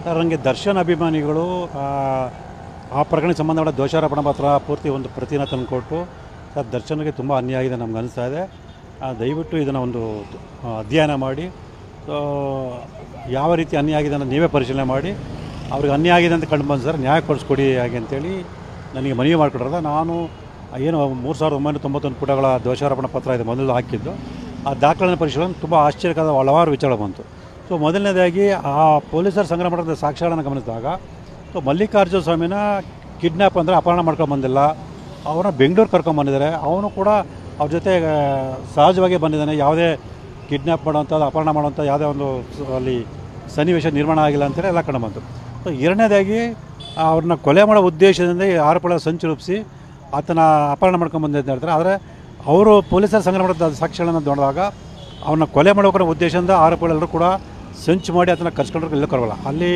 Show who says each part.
Speaker 1: Sir ನನಗೆ ದರ್ಶನ್ ಅಭಿಮಾನಿಗಳು ಆ ಪ್ರಕರಣಕ್ಕೆ ಸಂಬಂಧಪಟ್ಟ ದೋಷಾರೋಪಣಾ ಪತ್ರ ಪೂರ್ತಿ ಒಂದು ಪ್ರತಿನ ತಂದುಕೊಟ್ಟು ಸರ್ ದರ್ಶನ್ಗೆ ತುಂಬ ಅನ್ಯಾಯ ಆಗಿದೆ ನಮ್ಗೆ ಅನಿಸ್ತಾ ಇದೆ. ದಯವಿಟ್ಟು ಇದನ್ನು ಒಂದು ಅಧ್ಯಯನ ಮಾಡಿ ಯಾವ ರೀತಿ ಅನ್ಯಾಯ ಆಗಿದೆ ಅನ್ನೋದು ನೀವೇ ಪರಿಶೀಲನೆ ಮಾಡಿ ಅವ್ರಿಗೆ ಅನ್ಯಾಯ ಆಗಿದೆ ಅಂತ ಕಂಡು ಬಂದು ಸರ್ ನ್ಯಾಯ ಕೊಡಿಸ್ಕೊಡಿ ಹಾಗೆ ಅಂತೇಳಿ ನನಗೆ ಮನವಿ ಮಾಡಿಕೊಡ್ರದ. ನಾನು ಏನು 3991 ಪುಟಗಳ ದೋಷಾರೋಪಣಾ ಪತ್ರ ಇದೆ ಮೊದಲು ಹಾಕಿದ್ದು. ಆ ದಾಖಲೆಯನ್ನು ಪರಿಶೀಲನೆ ತುಂಬ ಆಶ್ಚರ್ಯಕರ ಹಲವಾರು ವಿಚಾರ ಬಂತು. ಸೊ ಮೊದಲನೇದಾಗಿ ಆ ಪೊಲೀಸರು ಸಂಗ್ರಹ ಮಾಡಿದ ಸಾಕ್ಷ್ಯಗಳನ್ನು ಗಮನಿಸಿದಾಗ ಸೊ ಮಲ್ಲಿಕಾರ್ಜುನ ಸ್ವಾಮಿನ ಕಿಡ್ನ್ಯಾಪ್ ಅಂದರೆ ಅಪಹರಣ ಮಾಡ್ಕೊಂಡು ಬಂದಿಲ್ಲ, ಅವನ್ನ ಬೆಂಗಳೂರು ಕರ್ಕೊಂಬಂದಿದ್ದಾರೆ. ಅವನು ಕೂಡ ಅವ್ರ ಜೊತೆ ಸಹಜವಾಗಿ ಬಂದಿದ್ದಾನೆ. ಯಾವುದೇ ಕಿಡ್ನ್ಯಾಪ್ ಮಾಡೋವಂಥದ್ದು ಅಪಹರಣ ಮಾಡೋವಂಥ ಯಾವುದೇ ಒಂದು ಅಲ್ಲಿ ಸನ್ನಿವೇಶ ನಿರ್ಮಾಣ ಆಗಿಲ್ಲ ಅಂತೇಳಿ ಎಲ್ಲ ಕಂಡು ಬಂತು. ಸೊ ಎರಡನೇದಾಗಿ ಅವ್ರನ್ನ ಕೊಲೆ ಮಾಡೋ ಉದ್ದೇಶದಿಂದ ಈ ಆರೋಪಗಳ ಸಂಚು ರೂಪಿಸಿ ಆತನ ಅಪಹರಣ ಮಾಡ್ಕೊಂಡು ಬಂದಿದ್ದ ಹೇಳ್ತಾರೆ. ಆದರೆ ಅವರು ಪೊಲೀಸರು ಸಂಗ್ರಹ ಮಾಡಿದ ಸಾಕ್ಷ್ಯಗಳನ್ನು ನೋಡಿದಾಗ ಅವನ್ನ ಕೊಲೆ ಮಾಡೋಕರ ಉದ್ದೇಶದಿಂದ ಆರೋಪಗಳೆಲ್ಲರೂ ಕೂಡ ಸಂಚು ಮಾಡಿ ಆತನ ಕರ್ಸ್ಕೊಂಡ್ರೆ ಎಲ್ಲೂ ಕರವಲ್ಲ ಅಲ್ಲಿ